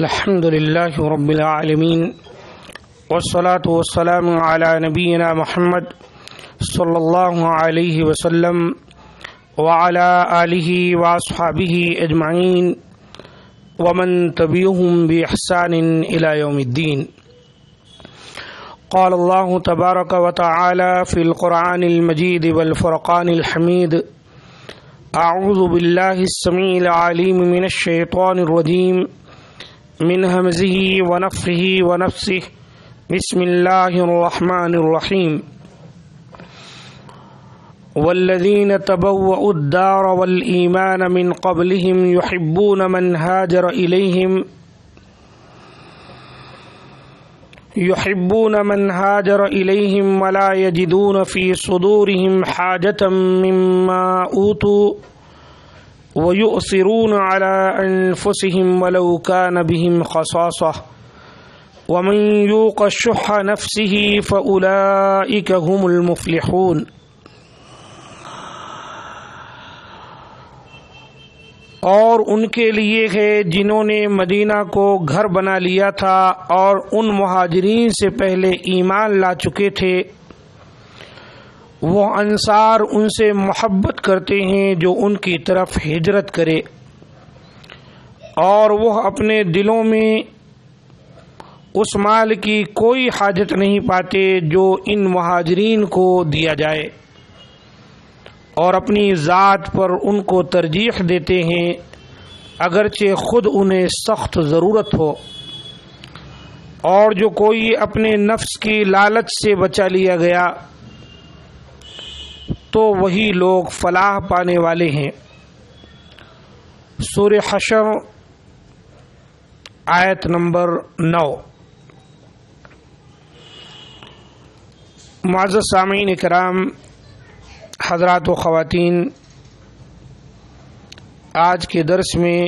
الحمد لله رب العالمين والصلاة والسلام على نبينا محمد صلى الله عليه وسلم وعلى آله وأصحابه أجمعين ومن تبعهم بإحسان إلى يوم الدين. قال الله تبارك وتعالى في القرآن المجيد والفرقان الحميد: أعوذ بالله السميع العليم من الشيطان الرجيم من همزه ونفخه ونفسه. بسم الله الرحمن الرحيم. والذين تبوأوا الدار والإيمان من قبلهم يحبون من هاجر إليهم ولا يجدون في صدورهم حاجة مما أوتوا ويؤثرون على أنفسهم ولو كان بهم خصاصة ومن يوق شح نفسه فأولئك هم المفلحون. اور ان کے لیے ہے جنہوں نے مدینہ کو گھر بنا لیا تھا اور ان مہاجرین سے پہلے ایمان لا چکے تھے، وہ انصار ان سے محبت کرتے ہیں جو ان کی طرف ہجرت کرے، اور وہ اپنے دلوں میں اس مال کی کوئی حاجت نہیں پاتے جو ان مہاجرین کو دیا جائے، اور اپنی ذات پر ان کو ترجیح دیتے ہیں اگرچہ خود انہیں سخت ضرورت ہو، اور جو کوئی اپنے نفس کی لالچ سے بچا لیا گیا تو وہی لوگ فلاح پانے والے ہیں۔ سورہ حشر آیت نمبر 9۔ معزز سامعین کرام، حضرات و خواتین، آج کے درس میں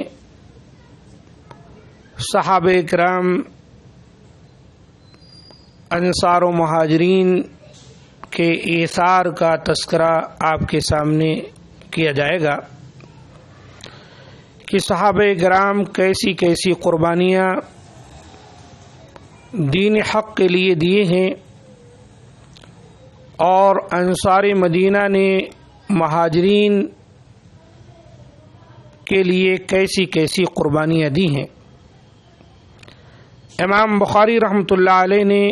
صحابہ کرام، انصار و مہاجرین کے ایثار کا تذکرہ آپ کے سامنے کیا جائے گا کہ صحابہ کرام کیسی کیسی قربانیاں دین حق کے لیے دیے ہیں، اور انصار مدینہ نے مہاجرین کے لیے کیسی کیسی قربانیاں دی ہیں۔ امام بخاری رحمۃ اللہ علیہ نے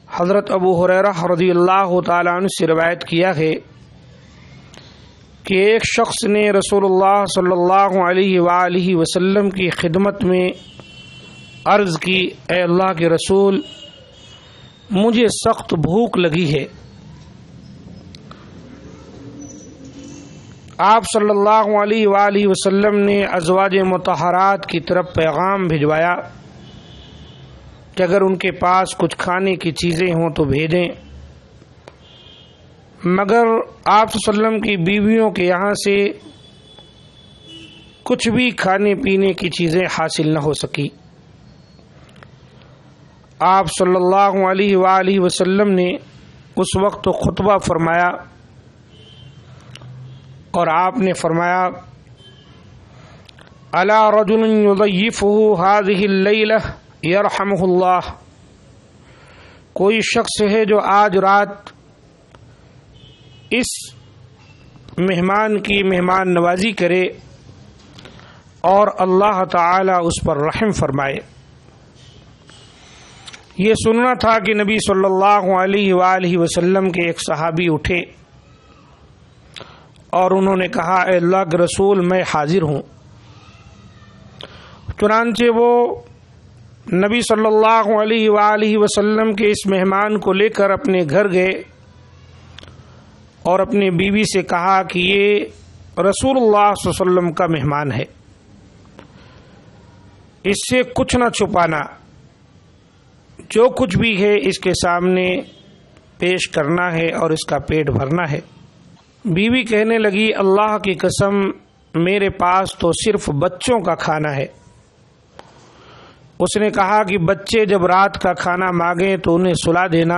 حضرت ابو ہریرہ رضی اللہ تعالیٰ عنہ سے روایت کیا ہے کہ ایک شخص نے رسول اللہ صلی اللہ علیہ وآلہ وسلم کی خدمت میں عرض کی: اے اللہ کے رسول، مجھے سخت بھوک لگی ہے۔ آپ صلی اللہ علیہ وآلہ وسلم نے ازواج مطہرات کی طرف پیغام بھجوایا کہ اگر ان کے پاس کچھ کھانے کی چیزیں ہوں تو بھیجیں، مگر آپ صلی اللہ علیہ وسلم کی بیویوں کے یہاں سے کچھ بھی کھانے پینے کی چیزیں حاصل نہ ہو سکی۔ آپ صلی اللہ علیہ وآلہ وسلم نے اس وقت خطبہ فرمایا، اور آپ نے فرمایا: الا رجل یضیفہ ہذہ اللیلہ یرحمہ اللہ، کوئی شخص ہے جو آج رات اس مہمان کی مہمان نوازی کرے اور اللہ تعالی اس پر رحم فرمائے۔ یہ سننا تھا کہ نبی صلی اللہ علیہ وآلہ وسلم کے ایک صحابی اٹھے اور انہوں نے کہا: اے اللہ کے رسول، میں حاضر ہوں۔ چنانچہ وہ نبی صلی اللہ علیہ وآلہ وسلم کے اس مہمان کو لے کر اپنے گھر گئے اور اپنی بیوی سے کہا کہ یہ رسول اللہ صلی اللہ علیہ وسلم کا مہمان ہے، اس سے کچھ نہ چھپانا، جو کچھ بھی ہے اس کے سامنے پیش کرنا ہے اور اس کا پیٹ بھرنا ہے۔ بیوی کہنے لگی: اللہ کی قسم، میرے پاس تو صرف بچوں کا کھانا ہے۔ اس نے کہا کہ بچے جب رات کا کھانا مانگیں تو انہیں سلا دینا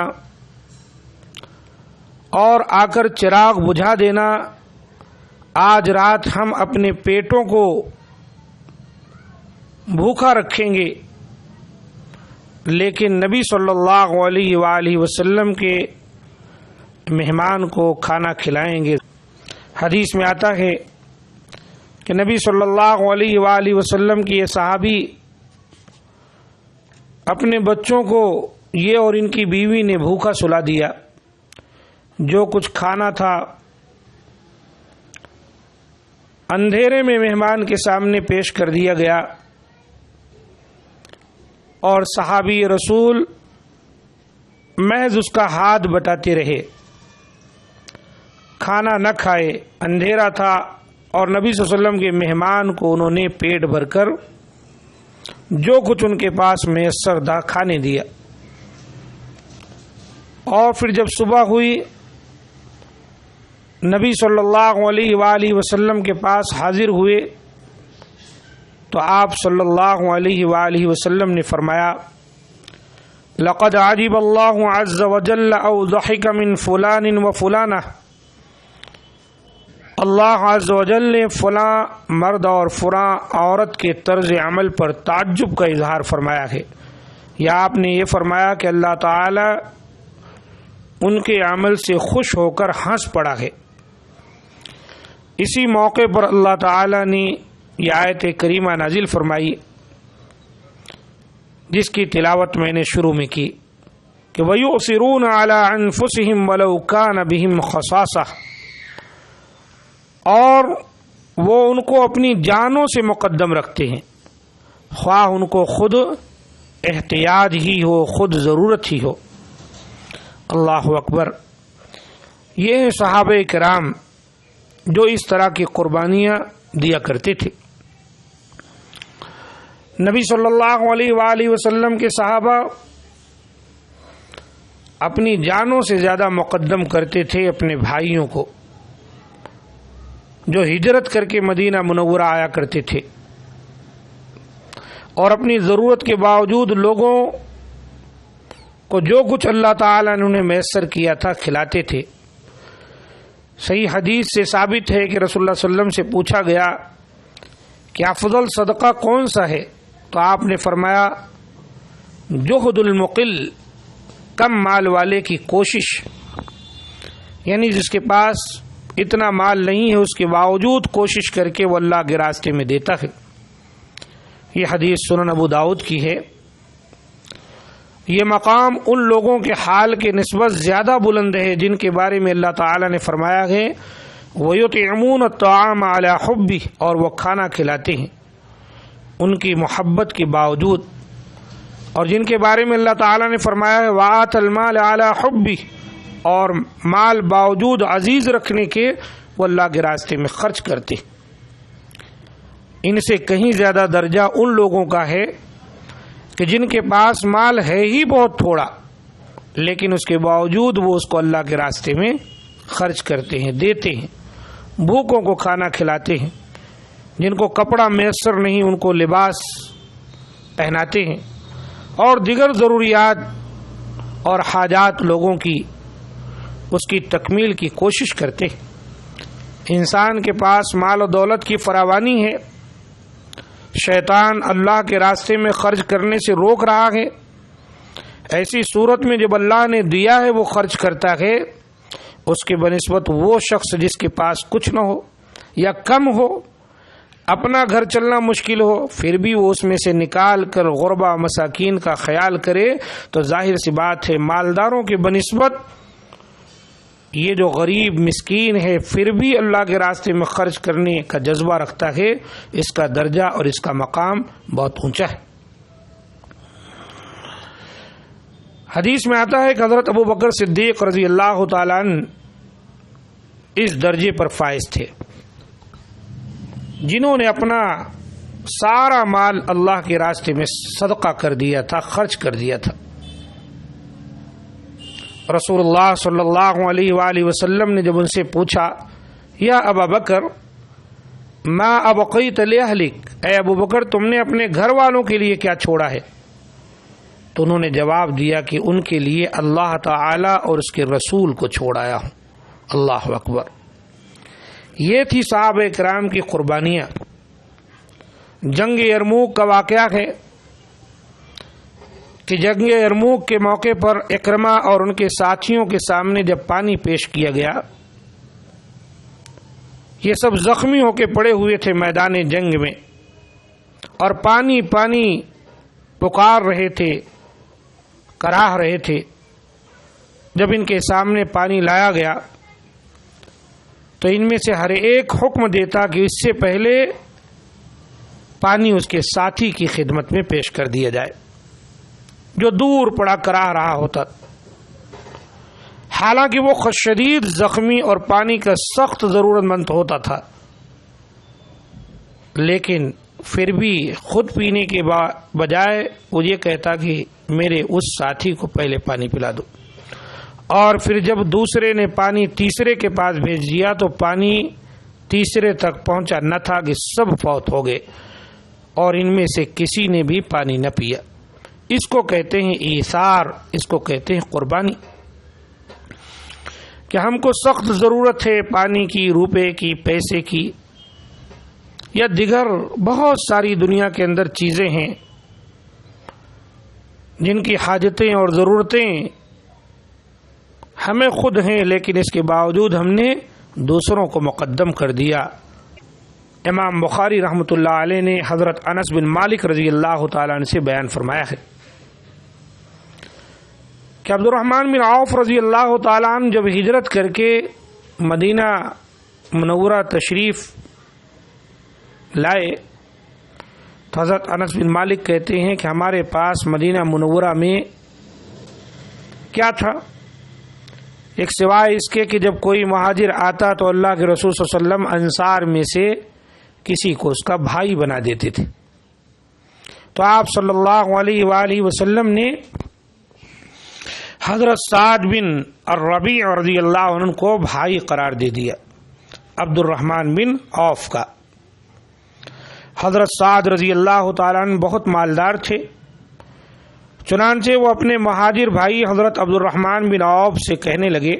اور آ کر چراغ بجھا دینا، آج رات ہم اپنے پیٹوں کو بھوکا رکھیں گے، لیکن نبی صلی اللہ علیہ وآلہ وسلم کے مہمان کو کھانا کھلائیں گے۔ حدیث میں آتا ہے کہ نبی صلی اللہ علیہ وآلہ وسلم کی یہ صحابی اپنے بچوں کو یہ اور ان کی بیوی نے بھوکا سلا دیا، جو کچھ کھانا تھا اندھیرے میں مہمان کے سامنے پیش کر دیا گیا، اور صحابی رسول محض اس کا ہاتھ بٹاتے رہے، کھانا نہ کھائے، اندھیرا تھا، اور نبی صلی اللہ علیہ وسلم کے مہمان کو انہوں نے پیٹ بھر کر جو کچھ ان کے پاس میسر تھا کھانے دیا۔ اور پھر جب صبح ہوئی، نبی صلی اللہ علیہ وآلہ وسلم کے پاس حاضر ہوئے تو آپ صلی اللہ علیہ وآلہ وسلم نے فرمایا: لقد عجب اللہ عز وجل او ضحک من فلان و فلانہ، اللہ عز و جل نے فلاں مرد اور فلاں عورت کے طرز عمل پر تعجب کا اظہار فرمایا ہے، یا آپ نے یہ فرمایا کہ اللہ تعالی ان کے عمل سے خوش ہو کر ہنس پڑا ہے۔ اسی موقع پر اللہ تعالی نے یہ آیت کریمہ نازل فرمائی، جس کی تلاوت میں نے شروع میں کی کہ وَيُؤْثِرُونَ عَلَىٰ أَنفُسِهِمْ وَلَوْ كَانَ بِهِمْ خَصَاصَةٌ، اور وہ ان کو اپنی جانوں سے مقدم رکھتے ہیں، خواہ ان کو خود احتیاج ہی ہو، خود ضرورت ہی ہو۔ اللہ اکبر۔ یہ ہیں صحابہ کرام جو اس طرح کی قربانیاں دیا کرتے تھے۔ نبی صلی اللہ علیہ وآلہ وسلم کے صحابہ اپنی جانوں سے زیادہ مقدم کرتے تھے اپنے بھائیوں کو، جو ہجرت کر کے مدینہ منورہ آیا کرتے تھے، اور اپنی ضرورت کے باوجود لوگوں کو جو کچھ اللہ تعالیٰ نے انہیں میسر کیا تھا کھلاتے تھے۔ صحیح حدیث سے ثابت ہے کہ رسول اللہ صلی اللہ علیہ وسلم سے پوچھا گیا کہ افضل صدقہ کون سا ہے، تو آپ نے فرمایا جہد المقل، کم مال والے کی کوشش، یعنی جس کے پاس اتنا مال نہیں ہے اس کے باوجود کوشش کر کے وہ اللہ کے راستے میں دیتا ہے۔ یہ حدیث سنن ابو داؤد کی ہے۔ یہ مقام ان لوگوں کے حال کے نسبت زیادہ بلند ہے جن کے بارے میں اللہ تعالی نے فرمایا ہے وَيُطْعِمُونَ الطَّعَامَ عَلَىٰ حُبِّهِ، اور وہ کھانا کھلاتے ہیں ان کی محبت کے باوجود، اور جن کے بارے میں اللہ تعالی نے فرمایا ہے وَآتَ الْمَالَ عَلَىٰ حُبِّهِ، اور مال باوجود عزیز رکھنے کے وہ اللہ کے راستے میں خرچ کرتے۔ ان سے کہیں زیادہ درجہ ان لوگوں کا ہے کہ جن کے پاس مال ہے ہی بہت تھوڑا، لیکن اس کے باوجود وہ اس کو اللہ کے راستے میں خرچ کرتے ہیں، دیتے ہیں، بھوکوں کو کھانا کھلاتے ہیں، جن کو کپڑا میسر نہیں ان کو لباس پہناتے ہیں، اور دیگر ضروریات اور حاجات لوگوں کی اس کی تکمیل کی کوشش کرتے ہیں۔ انسان کے پاس مال و دولت کی فراوانی ہے، شیطان اللہ کے راستے میں خرچ کرنے سے روک رہا ہے، ایسی صورت میں جب اللہ نے دیا ہے وہ خرچ کرتا ہے، اس کے بنسبت وہ شخص جس کے پاس کچھ نہ ہو یا کم ہو، اپنا گھر چلنا مشکل ہو، پھر بھی وہ اس میں سے نکال کر غربا مساکین کا خیال کرے، تو ظاہر سی بات ہے مالداروں کے بنسبت یہ جو غریب مسکین ہے پھر بھی اللہ کے راستے میں خرچ کرنے کا جذبہ رکھتا ہے، اس کا درجہ اور اس کا مقام بہت اونچا ہے۔ حدیث میں آتا ہے کہ حضرت ابو بکر صدیق رضی اللہ تعالیٰ عنہ اس درجے پر فائز تھے جنہوں نے اپنا سارا مال اللہ کے راستے میں صدقہ کر دیا تھا، خرچ کر دیا تھا۔ رسول اللہ صلی اللہ علیہ وآلہ وسلم نے جب ان سے پوچھا یا ابا بکر ما ابقیت لأہلک، اے ابو بکر تم نے اپنے گھر والوں کے لیے کیا چھوڑا ہے، تو انہوں نے جواب دیا کہ ان کے لیے اللہ تعالی اور اس کے رسول کو چھوڑایا ہوں۔ اللہ اکبر۔ یہ تھی صحابہ کرام کی قربانیاں جنگ یرموک کا واقعہ ہے کہ جنگ یرموک کے موقع پر اکرمہ اور ان کے ساتھیوں کے سامنے جب پانی پیش کیا گیا، یہ سب زخمی ہو کے پڑے ہوئے تھے میدان جنگ میں، اور پانی پانی پکار رہے تھے، کراہ رہے تھے۔ جب ان کے سامنے پانی لایا گیا تو ان میں سے ہر ایک حکم دیتا کہ اس سے پہلے پانی اس کے ساتھی کی خدمت میں پیش کر دیا جائے جو دور پڑا کراہ رہا ہوتا۔ حالانکہ وہ شدید زخمی اور پانی کا سخت ضرورت مند ہوتا تھا، لیکن پھر بھی خود پینے کے بجائے وہ یہ کہتا کہ میرے اس ساتھی کو پہلے پانی پلا دو، اور پھر جب دوسرے نے پانی تیسرے کے پاس بھیج دیا تو پانی تیسرے تک پہنچا نہ تھا کہ سب فوت ہو گئے اور ان میں سے کسی نے بھی پانی نہ پیا۔ اس کو کہتے ہیں ایثار، اس کو کہتے ہیں قربانی، کہ ہم کو سخت ضرورت ہے پانی کی، روپے کی، پیسے کی، یا دیگر بہت ساری دنیا کے اندر چیزیں ہیں جن کی حاجتیں اور ضرورتیں ہمیں خود ہیں، لیکن اس کے باوجود ہم نے دوسروں کو مقدم کر دیا۔ امام بخاری رحمۃ اللہ علیہ نے حضرت انس بن مالک رضی اللہ تعالیٰ عنہ سے بیان فرمایا ہے کہ عبد الرحمن بن عوف رضی اللہ تعالیٰ عنہ جب ہجرت کر کے مدینہ منورہ تشریف لائے تو حضرت انس بن مالک کہتے ہیں کہ ہمارے پاس مدینہ منورہ میں کیا تھا، ایک سوائے اس کے کہ جب کوئی مہاجر آتا تو اللہ کے رسول صلی اللہ علیہ وسلم انصار میں سے کسی کو اس کا بھائی بنا دیتے تھے۔ تو آپ صلی اللہ علیہ وآلہ وسلم نے حضرت سعد بن الربیع رضی اللہ عنہ کو بھائی قرار دے دیا، عبد الرحمن بن عوف کا۔ حضرت سعد رضی اللہ تعالیٰ عنہ بہت مالدار تھے، چنانچہ وہ اپنے مہاجر بھائی حضرت عبد الرحمن بن عوف سے کہنے لگے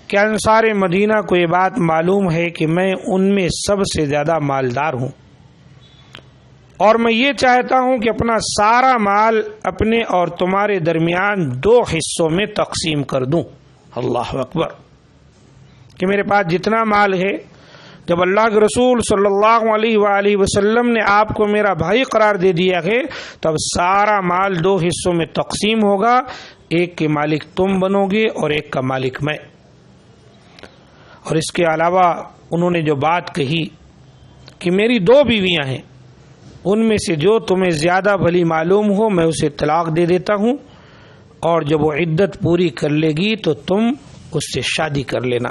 کہ انصار مدینہ کو یہ بات معلوم ہے کہ میں ان میں سب سے زیادہ مالدار ہوں، اور میں یہ چاہتا ہوں کہ اپنا سارا مال اپنے اور تمہارے درمیان 2 حصوں میں تقسیم کر دوں۔ اللہ اکبر، کہ میرے پاس جتنا مال ہے، جب اللہ کے رسول صلی اللہ علیہ وآلہ وسلم نے آپ کو میرا بھائی قرار دے دیا ہے، تب سارا مال 2 حصوں میں تقسیم ہوگا، ایک کے مالک تم بنو گے اور ایک کا مالک میں۔ اور اس کے علاوہ انہوں نے جو بات کہی کہ میری 2 بیویاں ہیں، ان میں سے جو تمہیں زیادہ بھلی معلوم ہو میں اسے طلاق دے دیتا ہوں، اور جب وہ عدت پوری کر لے گی تو تم اس سے شادی کر لینا۔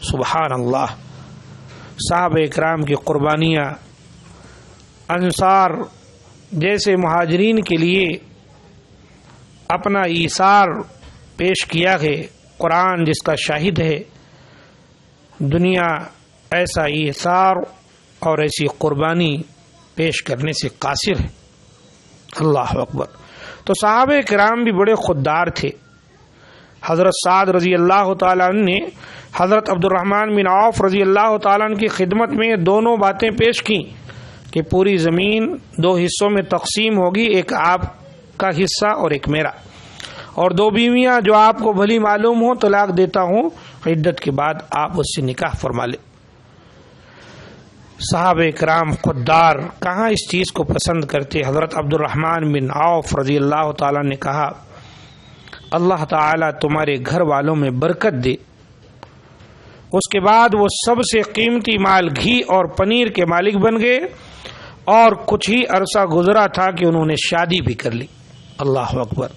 سبحان اللہ، صحابہ اکرام کی قربانیاں، انصار جیسے مہاجرین کے لیے اپنا ایثار پیش کیا ہے، قرآن جس کا شاہد ہے، دنیا ایسا ایثار اور ایسی قربانی پیش کرنے سے قاصر ہے۔ اللہ اکبر۔ تو صحابہ کرام بھی بڑے خوددار تھے۔ حضرت سعد رضی اللہ تعالیٰ عنہ نے حضرت عبد الرحمن بن عوف رضی اللہ تعالیٰ عنہ کی خدمت میں دونوں باتیں پیش کی کہ پوری زمین 2 حصوں میں تقسیم ہوگی، ایک آپ کا حصہ اور ایک میرا، اور 2 بیویاں جو آپ کو بھلی معلوم ہو طلاق دیتا ہوں، عدت کے بعد آپ اس سے نکاح فرما لیں۔ صحابہ کرام خوددار کہاں اس چیز کو پسند کرتے۔ حضرت عبد الرحمن بن عوف رضی اللہ تعالیٰ نے کہا اللہ تعالیٰ تمہارے گھر والوں میں برکت دے۔ اس کے بعد وہ سب سے قیمتی مال گھی اور پنیر کے مالک بن گئے، اور کچھ ہی عرصہ گزرا تھا کہ انہوں نے شادی بھی کر لی۔ اللہ اکبر۔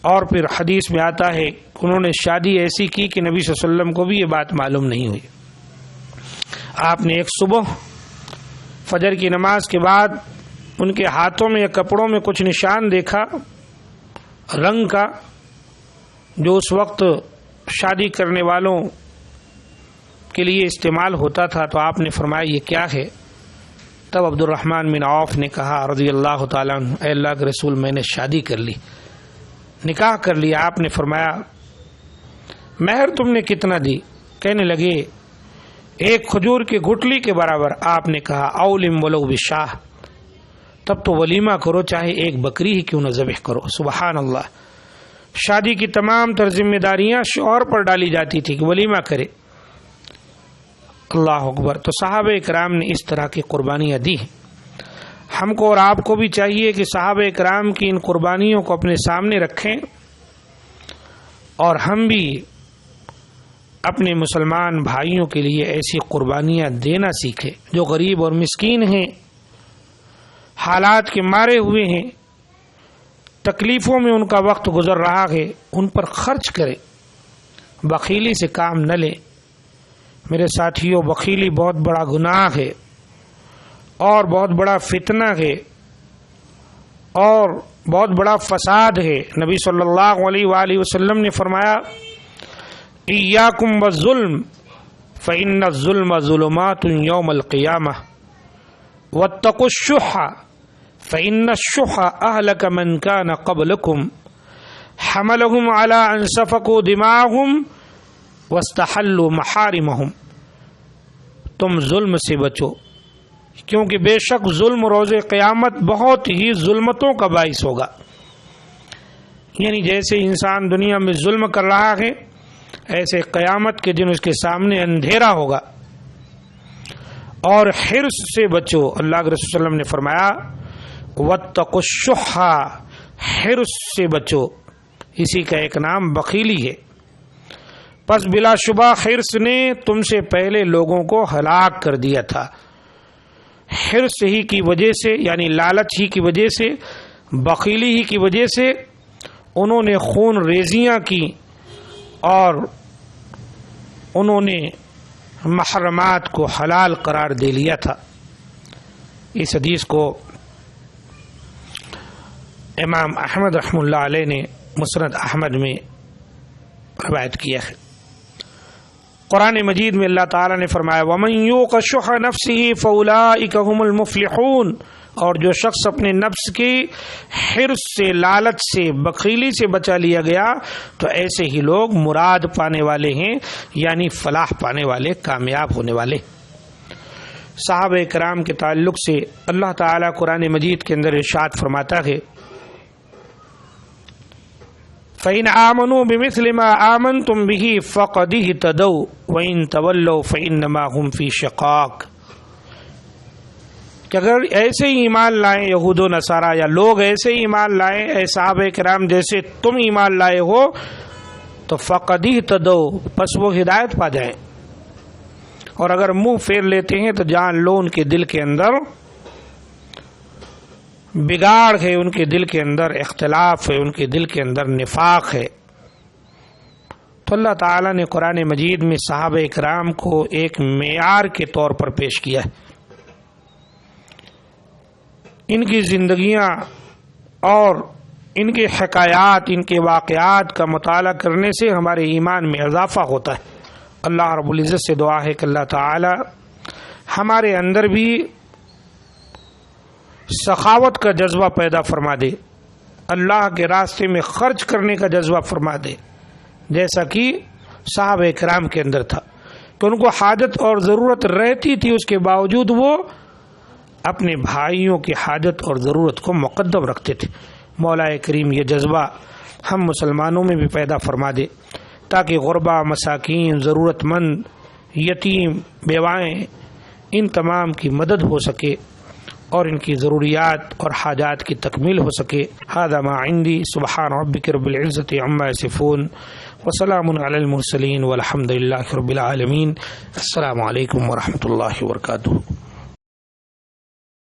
اور پھر حدیث میں آتا ہے کہ انہوں نے شادی ایسی کی کہ نبی صلی اللہ علیہ وسلم کو بھی یہ بات معلوم نہیں ہوئی۔ آپ نے ایک صبح فجر کی نماز کے بعد ان کے ہاتھوں میں یا کپڑوں میں کچھ نشان دیکھا رنگ کا، جو اس وقت شادی کرنے والوں کے لیے استعمال ہوتا تھا، تو آپ نے فرمایا یہ کیا ہے؟ تب عبد الرحمن بن عوف نے کہا رضی اللہ تعالیٰ عنہ، اے اللہ کے رسول میں نے شادی کر لی، نکاح کر لیا۔ آپ نے فرمایا مہر تم نے کتنا دی؟ کہنے لگے ایک کھجور کے گٹلی کے برابر آپ نے کہا اولم ولو بشاہ، تب تو ولیمہ کرو، چاہے ایک بکری ہی کیوں نہ ذبح کرو۔ سبحان اللہ، شادی کی تمام تر ذمہ داریاں شوہر پر ڈالی جاتی تھی کہ ولیمہ کرے۔ اللہ اکبر۔ تو صحابہ کرام نے اس طرح کی قربانیاں دی۔ ہم کو اور آپ کو بھی چاہیے کہ صحابہ کرام کی ان قربانیوں کو اپنے سامنے رکھیں اور ہم بھی اپنے مسلمان بھائیوں کے لیے ایسی قربانیاں دینا سیکھیں۔ جو غریب اور مسکین ہیں، حالات کے مارے ہوئے ہیں، تکلیفوں میں ان کا وقت گزر رہا ہے، ان پر خرچ کریں، بخیلی سے کام نہ لیں۔ میرے ساتھیوں، بخیلی بہت بڑا گناہ ہے اور بہت بڑا فتنہ ہے اور بہت بڑا فساد ہے۔ نبی صلی اللہ علیہ وآلہ وسلم نے فرمایا ایاکم والظلم فإن الظلم ظلمات یوم القیامہ واتقوا الشح فإن الشح أهلك من كان قبلكم حملهم على أن سفكوا دماءهم واستحلوا محارمهم۔ تم ظلم سے بچو، کیونکہ بے شک ظلم روز قیامت بہت ہی ظلمتوں کا باعث ہوگا۔ یعنی جیسے انسان دنیا میں ظلم کر رہا ہے، ایسے قیامت کے دن اس کے سامنے اندھیرا ہوگا۔ اور حرص سے بچو، اللہ کے رسول صلی اللہ علیہ وسلم نے فرمایا واتقوا الشح، حرص سے بچو، اسی کا ایک نام بخیلی ہے۔ پس بلا شبہ حرص نے تم سے پہلے لوگوں کو ہلاک کر دیا تھا۔ حرص ہی کی وجہ سے، یعنی لالچ ہی کی وجہ سے، بخیلی ہی کی وجہ سے انہوں نے خون ریزیاں کی اور انہوں نے محرمات کو حلال قرار دے لیا تھا۔ اس حدیث کو امام احمد رحمہ اللہ علیہ نے مسند احمد میں روایت کیا ہے۔ قرآن مجید میں اللہ تعالیٰ نے فرمایا وَمَن يُوقَ شُحَّ نَفْسِهِ فَأُولَٰئِكَ هُمُ الْمُفْلِحُونَ، اور جو شخص اپنے نفس کی حرص سے، لالچ سے، بخیلی سے بچا لیا گیا تو ایسے ہی لوگ مراد پانے والے ہیں، یعنی فلاح پانے والے، کامیاب ہونے والے۔ صحابہ کرام کے تعلق سے اللہ تعالیٰ قرآن مجید کے اندر ارشاد فرماتا ہے فَإِنْ آمَنُوا بِمِثْلِ مَا آمَنْتُمْ بِهِ فَقَدِ اهْتَدَوْا وَإِنْ تَوَلَّوْا فَإِنَّمَا هُمْ فِي شِقَاقٍ، کہ اگر ایسے ہی ایمان لائیں یہود و نصارہ، یا لوگ ایسے ہی ایمان لائیں اے صحابہ کرام جیسے تم ایمان لائے ہو، تو فَقَدِ اهْتَدَوْا، پس وہ ہدایت پا جائیں، اور اگر منہ پھیر لیتے ہیں تو جان لو ان کے دل کے اندر بگاڑ ہے، ان کے دل کے اندر اختلاف ہے، ان کے دل کے اندر نفاق ہے۔ تو اللہ تعالیٰ نے قرآن مجید میں صحابہ کرام کو ایک معیار کے طور پر پیش کیا ہے۔ ان کی زندگیاں اور ان کے حکایات، ان کے واقعات کا مطالعہ کرنے سے ہمارے ایمان میں اضافہ ہوتا ہے۔ اللہ رب العزت سے دعا ہے کہ اللہ تعالیٰ ہمارے اندر بھی سخاوت کا جذبہ پیدا فرما دے، اللہ کے راستے میں خرچ کرنے کا جذبہ فرما دے، جیسا کہ صحابہ کرام کے اندر تھا کہ ان کو حاجت اور ضرورت رہتی تھی، اس کے باوجود وہ اپنے بھائیوں کی حاجت اور ضرورت کو مقدم رکھتے تھے۔ مولا کریم یہ جذبہ ہم مسلمانوں میں بھی پیدا فرما دے، تاکہ غربا، مساکین، ضرورت مند، یتیم، بیوائیں، ان تمام کی مدد ہو سکے اور ان کی ضروریات اور حاجات کی تکمیل ہو سکے۔ ھذا ما عندی، سبحان ربک رب العزۃ عما یصفون وسلام علی المرسلین والحمد للہ رب العالمین۔ السلام علیکم ورحمۃ اللہ وبرکاتہ۔